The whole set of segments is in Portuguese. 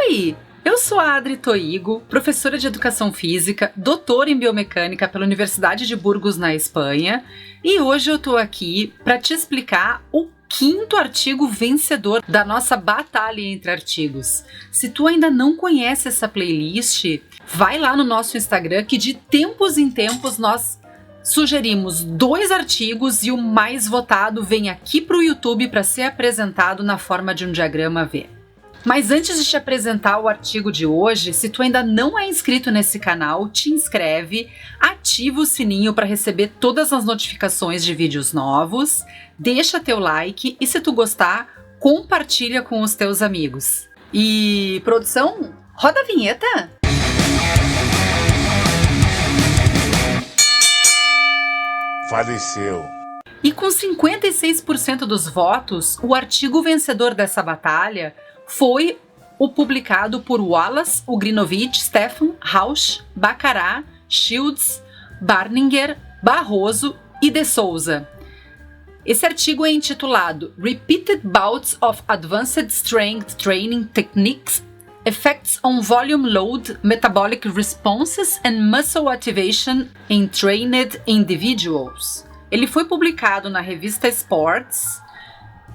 Oi, eu sou a Adri Toigo, professora de Educação Física, doutora em Biomecânica pela Universidade de Burgos, na Espanha, e hoje eu tô aqui para te explicar o quinto artigo vencedor da nossa batalha entre artigos. Se tu ainda não conhece essa playlist, vai lá no nosso Instagram que de tempos em tempos nós sugerimos 2 artigos e o mais votado vem aqui para o YouTube para ser apresentado na forma de um diagrama V. Mas antes de te apresentar o artigo de hoje, se tu ainda não é inscrito nesse canal, te inscreve, ativa o sininho para receber todas as notificações de vídeos novos, deixa teu like e se tu gostar, compartilha com os teus amigos. E produção, roda a vinheta! Faleceu. E com 56% dos votos, o artigo vencedor dessa batalha foi o publicado por Wallace, Ugrinovich, Stefan, Rausch, Baccarat, Shields, Barninger, Barroso e de Souza. Esse artigo é intitulado Repeated Bouts of Advanced Strength Training Techniques, Effects on Volume Load, Metabolic Responses and Muscle Activation in Trained Individuals. Ele foi publicado na revista Sports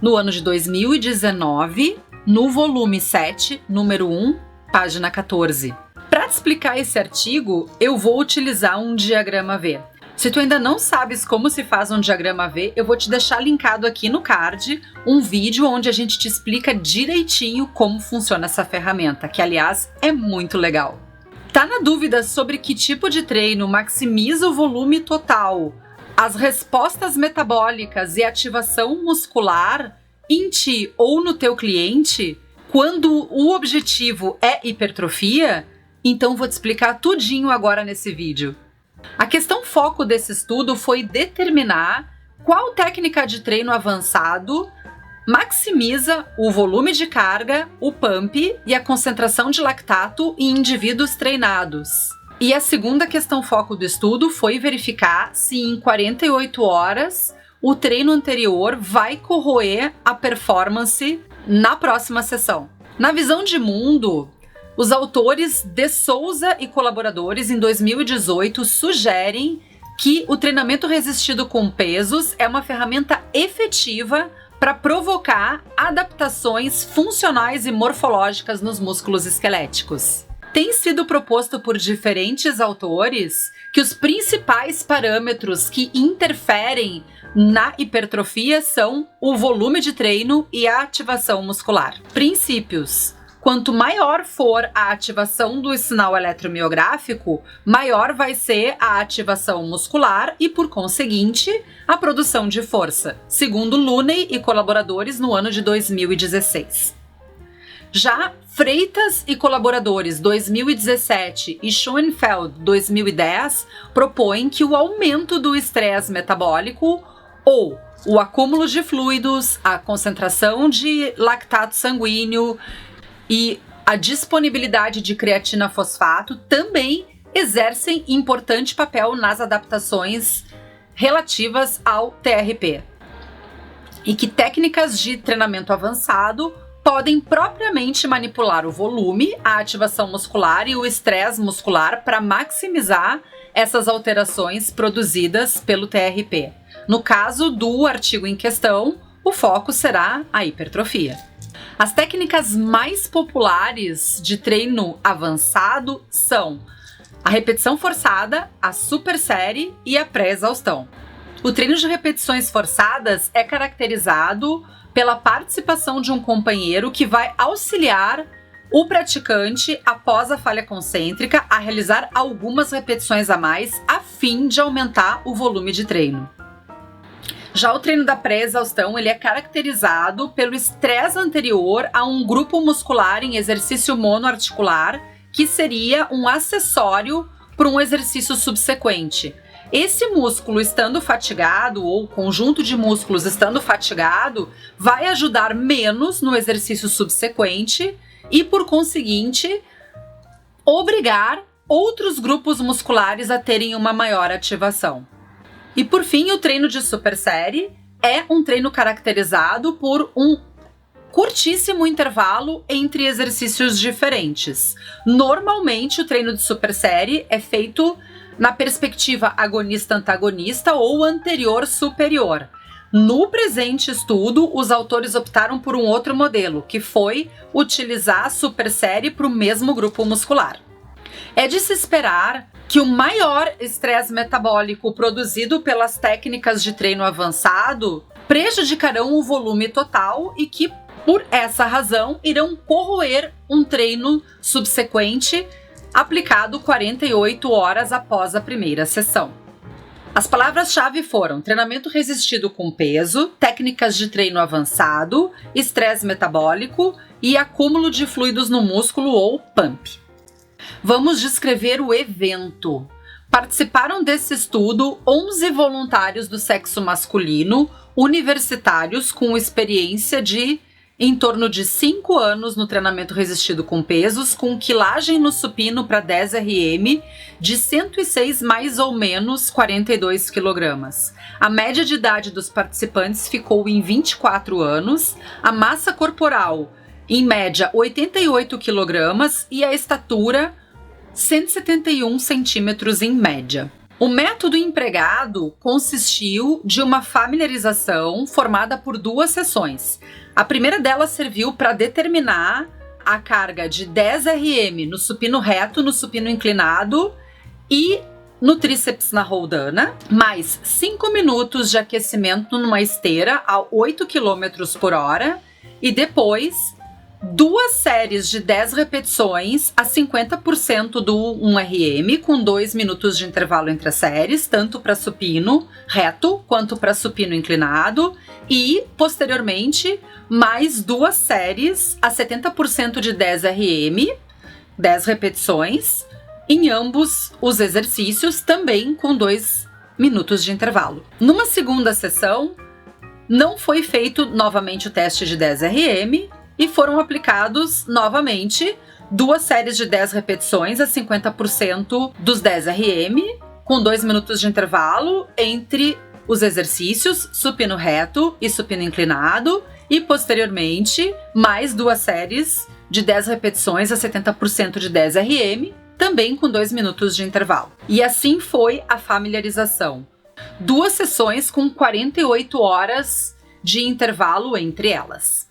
no ano de 2019, no volume 7, número 1, página 14. Para te explicar esse artigo, eu vou utilizar um diagrama V. Se tu ainda não sabes como se faz um diagrama V, eu vou te deixar linkado aqui no card um vídeo onde a gente te explica direitinho como funciona essa ferramenta, que aliás é muito legal. Tá na dúvida sobre que tipo de treino maximiza o volume total, as respostas metabólicas e ativação muscular em ti ou no teu cliente, quando o objetivo é hipertrofia? Então vou te explicar tudinho agora nesse vídeo. A questão foco desse estudo foi determinar qual técnica de treino avançado maximiza o volume de carga, o pump e a concentração de lactato em indivíduos treinados. E a segunda questão foco do estudo foi verificar se em 48 horas o treino anterior vai corroer a performance na próxima sessão. Na visão de mundo, os autores de Souza e colaboradores, em 2018, sugerem que o treinamento resistido com pesos é uma ferramenta efetiva para provocar adaptações funcionais e morfológicas nos músculos esqueléticos. Tem sido proposto por diferentes autores que os principais parâmetros que interferem na hipertrofia são o volume de treino e a ativação muscular. Princípios: quanto maior for a ativação do sinal eletromiográfico, maior vai ser a ativação muscular e, por conseguinte, a produção de força, segundo Looney e colaboradores no ano de 2016. Já Freitas e colaboradores 2017 e Schoenfeld 2010 propõem que o aumento do estresse metabólico ou o acúmulo de fluidos, a concentração de lactato sanguíneo e a disponibilidade de creatina fosfato também exercem importante papel nas adaptações relativas ao TRP. E que técnicas de treinamento avançado podem propriamente manipular o volume, a ativação muscular e o estresse muscular para maximizar essas alterações produzidas pelo TRP. No caso do artigo em questão, o foco será a hipertrofia. As técnicas mais populares de treino avançado são a repetição forçada, a supersérie e a pré-exaustão. O treino de repetições forçadas é caracterizado pela participação de um companheiro que vai auxiliar o praticante, após a falha concêntrica, a realizar algumas repetições a mais a fim de aumentar o volume de treino. Já o treino da pré-exaustão, ele é caracterizado pelo estresse anterior a um grupo muscular em exercício monoarticular, que seria um acessório para um exercício subsequente. Esse músculo estando fatigado, ou conjunto de músculos estando fatigado, vai ajudar menos no exercício subsequente e, por conseguinte, obrigar outros grupos musculares a terem uma maior ativação. E por fim, o treino de supersérie é um treino caracterizado por um curtíssimo intervalo entre exercícios diferentes. Normalmente, o treino de supersérie é feito na perspectiva agonista-antagonista ou anterior-superior. No presente estudo, os autores optaram por um outro modelo, que foi utilizar a supersérie para o mesmo grupo muscular. É de se esperar que o maior estresse metabólico produzido pelas técnicas de treino avançado prejudicarão o volume total e que, por essa razão, irão corroer um treino subsequente aplicado 48 horas após a primeira sessão. As palavras-chave foram treinamento resistido com peso, técnicas de treino avançado, estresse metabólico e acúmulo de fluidos no músculo ou pump. Vamos descrever o evento. Participaram desse estudo 11 voluntários do sexo masculino, universitários com experiência de em torno de 5 anos no treinamento resistido com pesos, com quilagem no supino para 10 RM de 106 mais ou menos 42 kg. A média de idade dos participantes ficou em 24 anos, a massa corporal em média 88 kg e a estatura 171 centímetros em média. O método empregado consistiu de uma familiarização formada por 2 sessões. A primeira delas serviu para determinar a carga de 10 RM no supino reto, no supino inclinado e no tríceps na roldana, mais 5 minutos de aquecimento numa esteira a 8 km por hora e depois 2 séries de 10 repetições a 50% do 1RM, com 2 minutos de intervalo entre as séries, tanto para supino reto quanto para supino inclinado, e, posteriormente, mais 2 séries a 70% de 10 RM, 10 repetições, em ambos os exercícios, também com 2 minutos de intervalo. Numa segunda sessão, não foi feito novamente o teste de 10 RM, e foram aplicados novamente 2 séries de 10 repetições a 50% dos 10 RM, com 2 minutos de intervalo entre os exercícios supino reto e supino inclinado, e posteriormente mais 2 séries de 10 repetições a 70% de 10 RM, também com 2 minutos de intervalo. E assim foi a familiarização. 2 sessões com 48 horas de intervalo entre elas.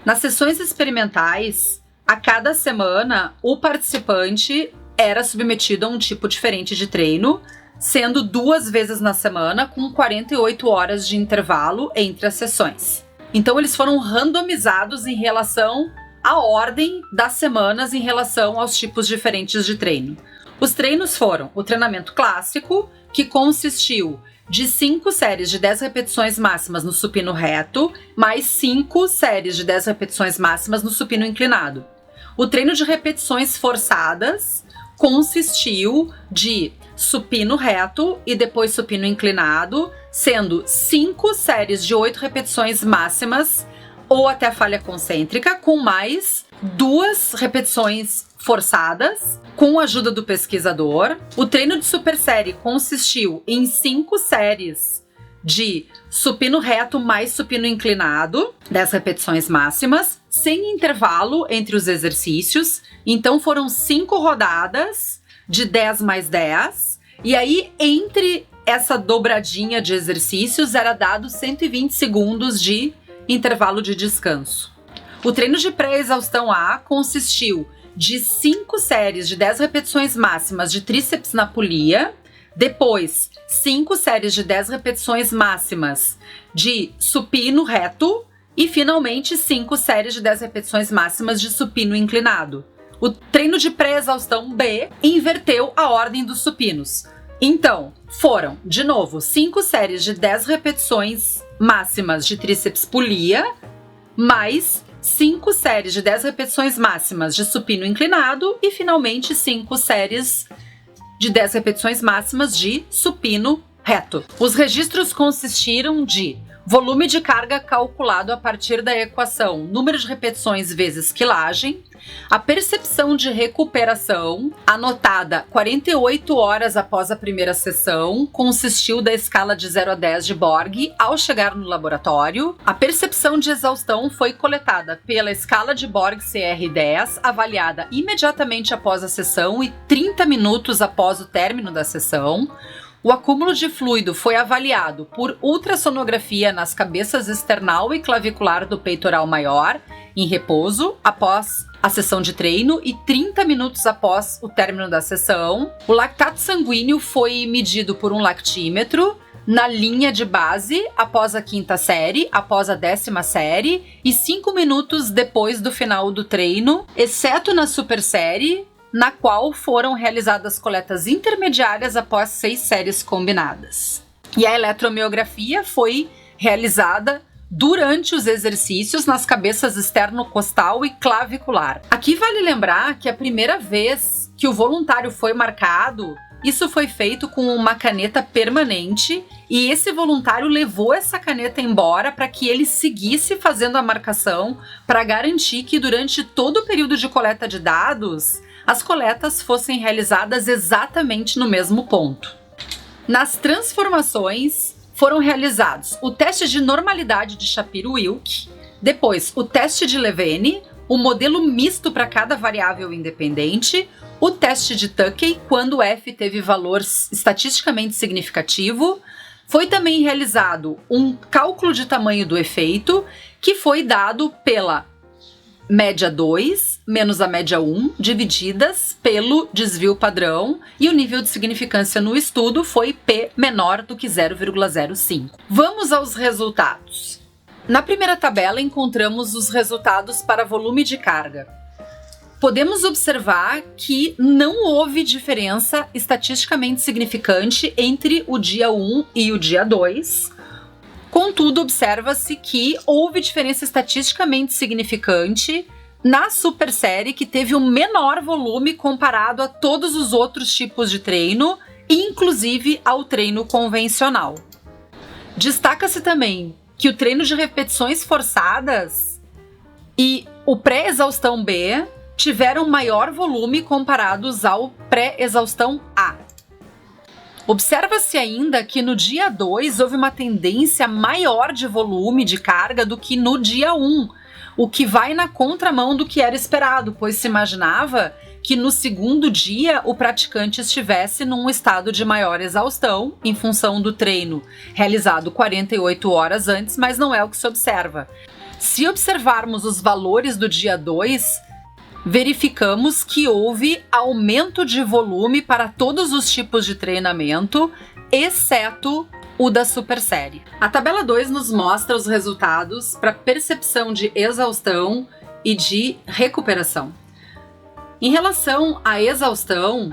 Nas sessões experimentais, a cada semana, o participante era submetido a um tipo diferente de treino, sendo 2 vezes na semana, com 48 horas de intervalo entre as sessões. Então, eles foram randomizados em relação à ordem das semanas em relação aos tipos diferentes de treino. Os treinos foram o treinamento clássico, que consistiu de 5 séries de 10 repetições máximas no supino reto, mais 5 séries de 10 repetições máximas no supino inclinado. O treino de repetições forçadas consistiu de supino reto e depois supino inclinado, sendo 5 séries de 8 repetições máximas ou até a falha concêntrica, com mais 2 repetições forçadas, com a ajuda do pesquisador. O treino de supersérie consistiu em 5 séries de supino reto mais supino inclinado, 10 repetições máximas, sem intervalo entre os exercícios. Então foram 5 rodadas de 10 mais 10, e aí entre essa dobradinha de exercícios era dado 120 segundos de intervalo de descanso. O treino de pré-exaustão A consistiu de 5 séries de 10 repetições máximas de tríceps na polia, depois 5 séries de 10 repetições máximas de supino reto e finalmente 5 séries de 10 repetições máximas de supino inclinado. O treino de pré-exaustão B inverteu a ordem dos supinos. Então, foram, de novo, 5 séries de 10 repetições máximas de tríceps polia, mais 5 séries de 10 repetições máximas de supino inclinado e, finalmente, 5 séries de 10 repetições máximas de supino reto. Os registros consistiram de volume de carga calculado a partir da equação número de repetições vezes quilagem, a percepção de recuperação, anotada 48 horas após a primeira sessão, consistiu da escala de 0 a 10 de Borg ao chegar no laboratório. A percepção de exaustão foi coletada pela escala de Borg CR10, avaliada imediatamente após a sessão e 30 minutos após o término da sessão. O acúmulo de fluido foi avaliado por ultrassonografia nas cabeças external e clavicular do peitoral maior, em repouso, após a sessão de treino e 30 minutos após o término da sessão. O lactato sanguíneo foi medido por um lactímetro na linha de base após a 5ª série, após a 10ª série e 5 minutos depois do final do treino, exceto na super série, na qual foram realizadas coletas intermediárias após 6 séries combinadas. E a eletromiografia foi realizada durante os exercícios nas cabeças externo-costal e clavicular. Aqui vale lembrar que a primeira vez que o voluntário foi marcado, isso foi feito com uma caneta permanente e esse voluntário levou essa caneta embora para que ele seguisse fazendo a marcação para garantir que durante todo o período de coleta de dados as coletas fossem realizadas exatamente no mesmo ponto. Nas transformações, foram realizados o teste de normalidade de Shapiro-Wilk, depois o teste de Levene, o modelo misto para cada variável independente, o teste de Tukey, quando F teve valor estatisticamente significativo. Foi também realizado um cálculo de tamanho do efeito, que foi dado pela média 2 menos a média 1 divididas pelo desvio padrão e o nível de significância no estudo foi P menor do que 0,05. Vamos aos resultados. Na primeira tabela encontramos os resultados para volume de carga. Podemos observar que não houve diferença estatisticamente significante entre o dia 1 e o dia 2. Contudo, observa-se que houve diferença estatisticamente significante na super série, que teve um menor volume comparado a todos os outros tipos de treino, inclusive ao treino convencional. Destaca-se também que o treino de repetições forçadas e o pré-exaustão B tiveram maior volume comparados ao pré-exaustão A. Observa-se ainda que no dia 2 houve uma tendência maior de volume de carga do que no dia 1, o que vai na contramão do que era esperado, pois se imaginava que no segundo dia o praticante estivesse num estado de maior exaustão, em função do treino realizado 48 horas antes, mas não é o que se observa. Se observarmos os valores do dia 2, verificamos que houve aumento de volume para todos os tipos de treinamento, exceto o da super série. A tabela 2 nos mostra os resultados para percepção de exaustão e de recuperação. Em relação à exaustão,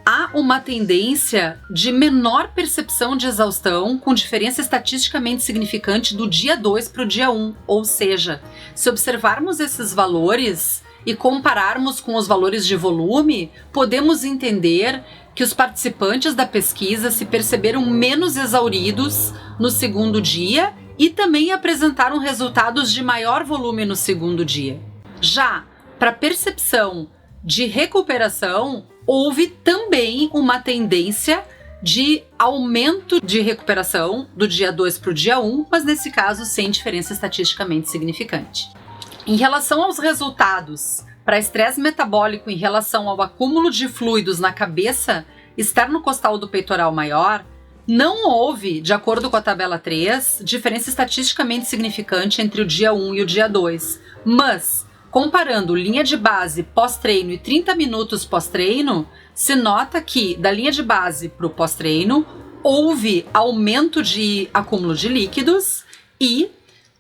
há uma tendência de menor percepção de exaustão com diferença estatisticamente significante do dia 2 para o dia 1, ou seja, se observarmos esses valores e compararmos com os valores de volume, podemos entender que os participantes da pesquisa se perceberam menos exauridos no segundo dia e também apresentaram resultados de maior volume no segundo dia. Já para percepção de recuperação, houve também uma tendência de aumento de recuperação do dia 2 para o dia 1, mas nesse caso sem diferença estatisticamente significante. Em relação aos resultados para estresse metabólico em relação ao acúmulo de fluidos na cabeça externo-costal do peitoral maior, não houve, de acordo com a tabela 3, diferença estatisticamente significante entre o dia 1 e o dia 2. Mas, comparando linha de base pós-treino e 30 minutos pós-treino, se nota que da linha de base para o pós-treino houve aumento de acúmulo de líquidos e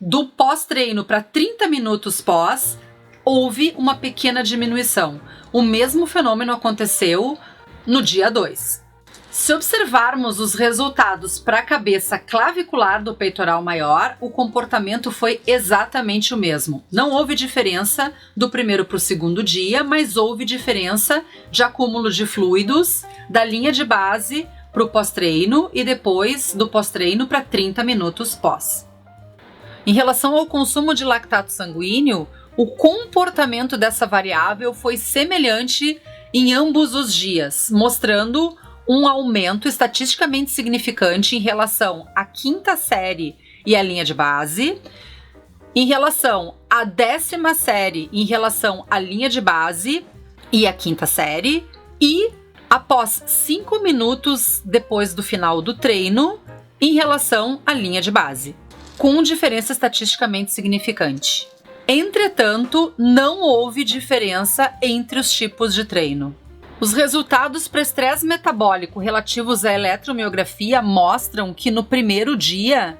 do pós-treino para 30 minutos pós, houve uma pequena diminuição. O mesmo fenômeno aconteceu no dia 2. Se observarmos os resultados para a cabeça clavicular do peitoral maior, o comportamento foi exatamente o mesmo. Não houve diferença do primeiro para o segundo dia, mas houve diferença de acúmulo de fluidos da linha de base para o pós-treino e depois do pós-treino para 30 minutos pós. Em relação ao consumo de lactato sanguíneo, o comportamento dessa variável foi semelhante em ambos os dias, mostrando um aumento estatisticamente significante em relação à quinta série e à linha de base, em relação à 10ª série em relação à linha de base e à quinta série, e após 5 minutos depois do final do treino, em relação à linha de base, com diferença estatisticamente significante. Entretanto, não houve diferença entre os tipos de treino. Os resultados para estresse metabólico relativos à eletromiografia mostram que no primeiro dia,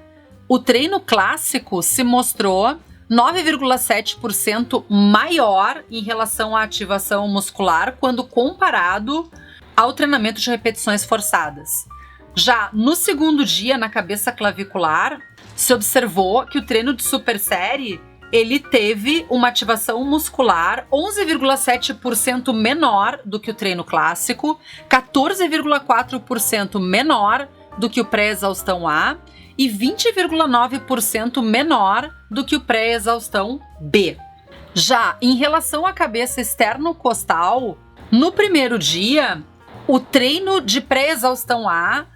o treino clássico se mostrou 9,7% maior em relação à ativação muscular quando comparado ao treinamento de repetições forçadas. Já no segundo dia, na cabeça clavicular, se observou que o treino de supersérie ele teve uma ativação muscular 11,7% menor do que o treino clássico, 14,4% menor do que o pré-exaustão A e 20,9% menor do que o pré-exaustão B. Já em relação à cabeça externo-costal, no primeiro dia, o treino de pré-exaustão A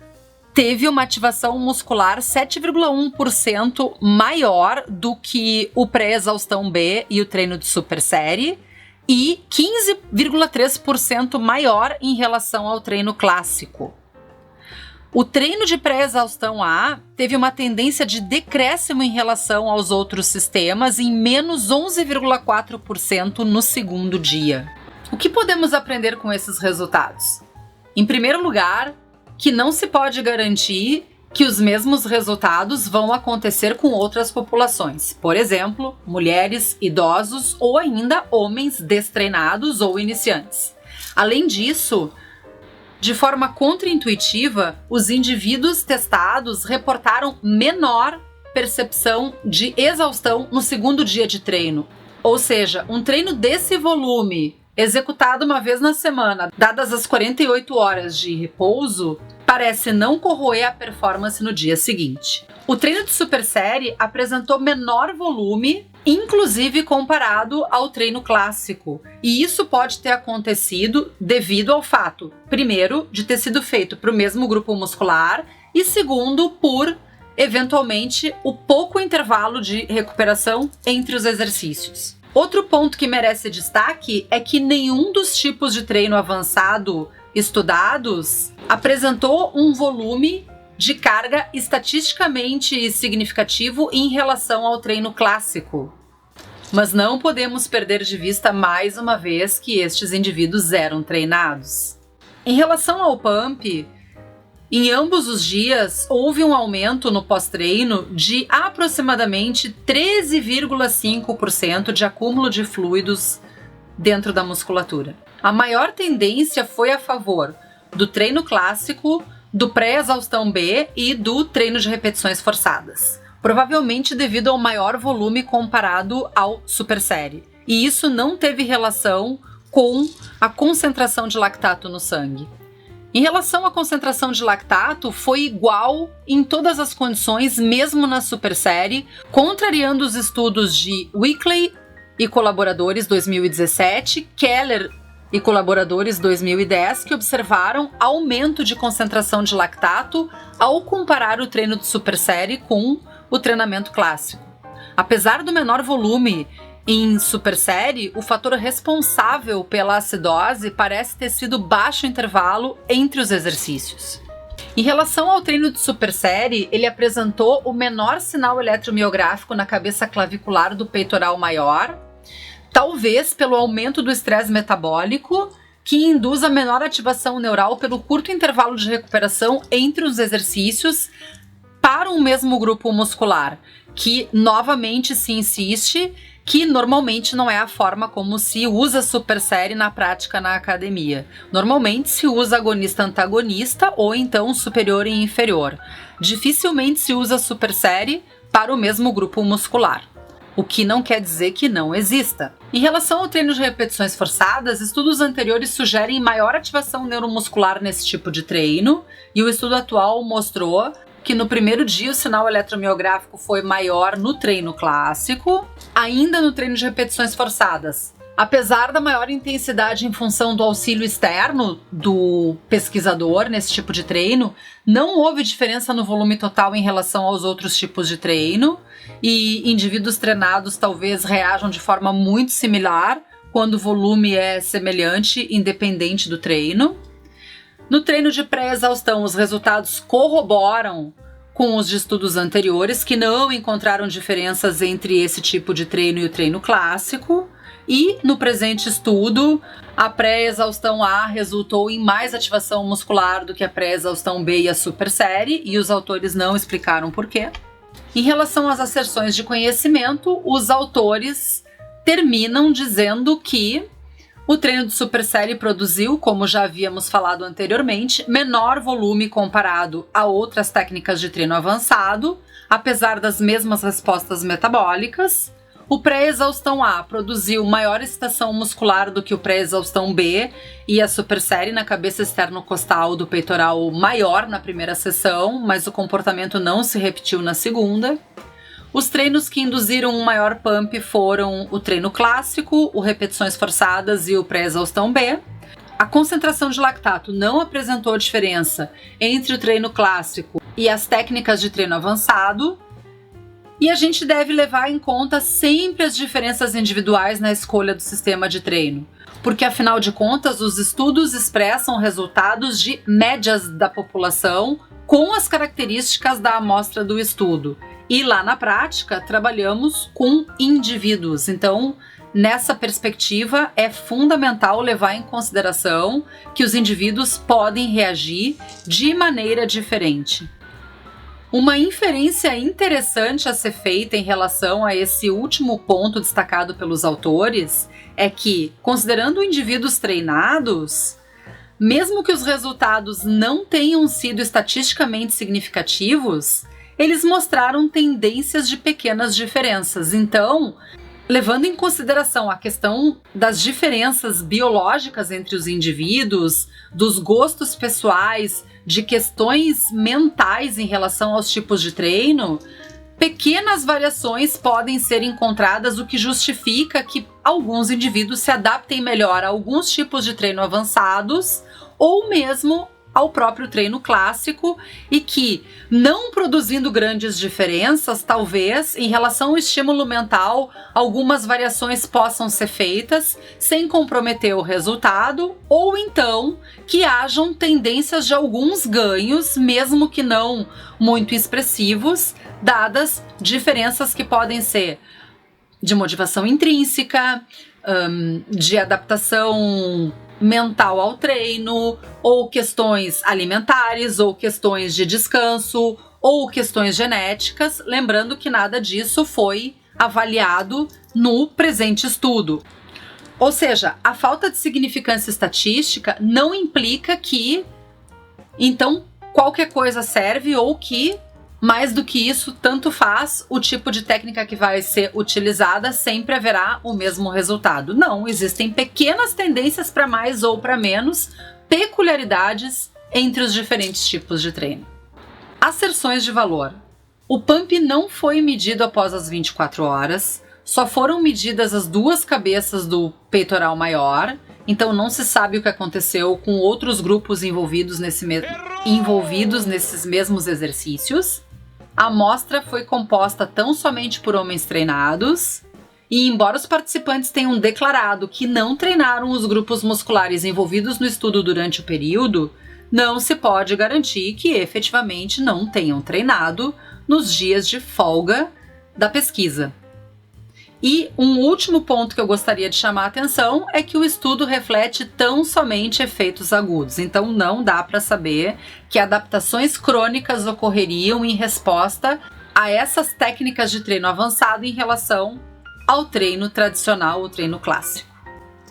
teve uma ativação muscular 7,1% maior do que o pré-exaustão B e o treino de supersérie e 15,3% maior em relação ao treino clássico. O treino de pré-exaustão A teve uma tendência de decréscimo em relação aos outros sistemas em menos 11,4% no segundo dia. O que podemos aprender com esses resultados? Em primeiro lugar, que não se pode garantir que os mesmos resultados vão acontecer com outras populações, por exemplo, mulheres, idosos ou ainda homens destreinados ou iniciantes. Além disso, de forma contraintuitiva, os indivíduos testados reportaram menor percepção de exaustão no segundo dia de treino. Ou seja, um treino desse volume, executado uma vez na semana, dadas as 48 horas de repouso, parece não corroer a performance no dia seguinte. O treino de supersérie apresentou menor volume, inclusive comparado ao treino clássico. E isso pode ter acontecido devido ao fato, primeiro, de ter sido feito para o mesmo grupo muscular e segundo, por, eventualmente, o pouco intervalo de recuperação entre os exercícios. Outro ponto que merece destaque é que nenhum dos tipos de treino avançado estudados apresentou um volume de carga estatisticamente significativo em relação ao treino clássico. Mas não podemos perder de vista mais uma vez que estes indivíduos eram treinados. Em relação ao pump, em ambos os dias houve um aumento no pós-treino de aproximadamente 13,5% de acúmulo de fluidos dentro da musculatura. A maior tendência foi a favor do treino clássico, do pré-exaustão B e do treino de repetições forçadas, provavelmente devido ao maior volume comparado ao supersérie. E isso não teve relação com a concentração de lactato no sangue. Em relação à concentração de lactato, foi igual em todas as condições, mesmo na supersérie, contrariando os estudos de Weekly e colaboradores 2017, Keller e colaboradores 2010, que observaram aumento de concentração de lactato ao comparar o treino de supersérie com o treinamento clássico. Apesar do menor volume em supersérie, o fator responsável pela acidose parece ter sido baixo intervalo entre os exercícios. Em relação ao treino de supersérie, ele apresentou o menor sinal eletromiográfico na cabeça clavicular do peitoral maior, talvez pelo aumento do estresse metabólico, que induz a menor ativação neural pelo curto intervalo de recuperação entre os exercícios para um mesmo grupo muscular, que novamente se insiste que normalmente não é a forma como se usa supersérie na prática na academia. Normalmente se usa agonista-antagonista ou então superior e inferior. Dificilmente se usa supersérie para o mesmo grupo muscular, o que não quer dizer que não exista. Em relação ao treino de repetições forçadas, estudos anteriores sugerem maior ativação neuromuscular nesse tipo de treino, e o estudo atual mostrou que no primeiro dia o sinal eletromiográfico foi maior no treino clássico, ainda no treino de repetições forçadas. Apesar da maior intensidade em função do auxílio externo do pesquisador nesse tipo de treino, não houve diferença no volume total em relação aos outros tipos de treino, e indivíduos treinados talvez reajam de forma muito similar quando o volume é semelhante, independente do treino. No treino de pré-exaustão, os resultados corroboram com os de estudos anteriores, que não encontraram diferenças entre esse tipo de treino e o treino clássico. E, no presente estudo, a pré-exaustão A resultou em mais ativação muscular do que a pré-exaustão B e a supersérie, e os autores não explicaram por quê. Em relação às asserções de conhecimento, os autores terminam dizendo que o treino de supersérie produziu, como já havíamos falado anteriormente, menor volume comparado a outras técnicas de treino avançado, apesar das mesmas respostas metabólicas. O pré-exaustão A produziu maior excitação muscular do que o pré-exaustão B e a supersérie na cabeça externo-costal do peitoral maior na primeira sessão, mas o comportamento não se repetiu na segunda. Os treinos que induziram um maior pump foram o treino clássico, o repetições forçadas e o pré-exaustão B. A concentração de lactato não apresentou diferença entre o treino clássico e as técnicas de treino avançado. E a gente deve levar em conta sempre as diferenças individuais na escolha do sistema de treino, porque afinal de contas os estudos expressam resultados de médias da população com as características da amostra do estudo. E lá na prática trabalhamos com indivíduos, então nessa perspectiva é fundamental levar em consideração que os indivíduos podem reagir de maneira diferente. Uma inferência interessante a ser feita em relação a esse último ponto destacado pelos autores é que, considerando indivíduos treinados, mesmo que os resultados não tenham sido estatisticamente significativos, eles mostraram tendências de pequenas diferenças. Então, levando em consideração a questão das diferenças biológicas entre os indivíduos, dos gostos pessoais, de questões mentais em relação aos tipos de treino, pequenas variações podem ser encontradas, o que justifica que alguns indivíduos se adaptem melhor a alguns tipos de treino avançados ou mesmo ao próprio treino clássico, e que, não produzindo grandes diferenças, talvez, em relação ao estímulo mental, algumas variações possam ser feitas sem comprometer o resultado, ou então que hajam tendências de alguns ganhos, mesmo que não muito expressivos, dadas diferenças que podem ser de motivação intrínseca, de adaptação mental ao treino, ou questões alimentares, ou questões de descanso, ou questões genéticas, lembrando que nada disso foi avaliado no presente estudo. Ou seja, a falta de significância estatística não implica que, então, qualquer coisa serve ou que, mais do que isso, tanto faz o tipo de técnica que vai ser utilizada, sempre haverá o mesmo resultado. Não, existem pequenas tendências para mais ou para menos, peculiaridades entre os diferentes tipos de treino. Asserções de valor. O pump não foi medido após as 24 horas, só foram medidas as duas cabeças do peitoral maior, então não se sabe o que aconteceu com outros grupos envolvidos nesses mesmos exercícios. A amostra foi composta tão somente por homens treinados, e embora os participantes tenham declarado que não treinaram os grupos musculares envolvidos no estudo durante o período, não se pode garantir que efetivamente não tenham treinado nos dias de folga da pesquisa. E um último ponto que eu gostaria de chamar a atenção é que o estudo reflete tão somente efeitos agudos, então não dá para saber que adaptações crônicas ocorreriam em resposta a essas técnicas de treino avançado em relação ao treino tradicional, o treino clássico.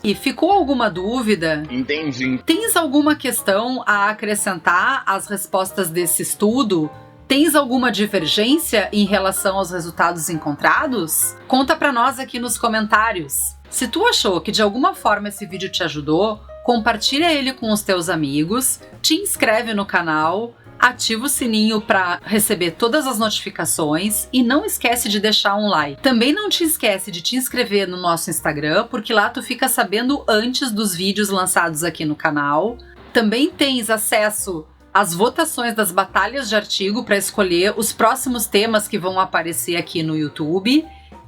E ficou alguma dúvida? Entendi. Tens alguma questão a acrescentar às respostas desse estudo? Tens alguma divergência em relação aos resultados encontrados? Conta pra nós aqui nos comentários. Se tu achou que de alguma forma esse vídeo te ajudou, compartilha ele com os teus amigos, te inscreve no canal, ativa o sininho para receber todas as notificações e não esquece de deixar um like. Também não te esquece de te inscrever no nosso Instagram, porque lá tu fica sabendo antes dos vídeos lançados aqui no canal. Também tens acesso às votações das batalhas de artigo para escolher os próximos temas que vão aparecer aqui no YouTube.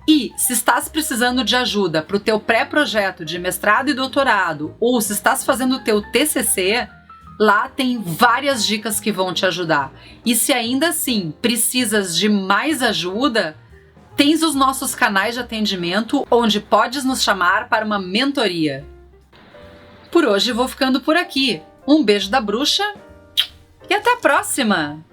E se estás precisando de ajuda para o teu pré-projeto de mestrado e doutorado, ou se estás fazendo o teu TCC, lá tem várias dicas que vão te ajudar. E se ainda assim precisas de mais ajuda, tens os nossos canais de atendimento onde podes nos chamar para uma mentoria. Por hoje vou ficando por aqui. Um beijo da bruxa e até a próxima!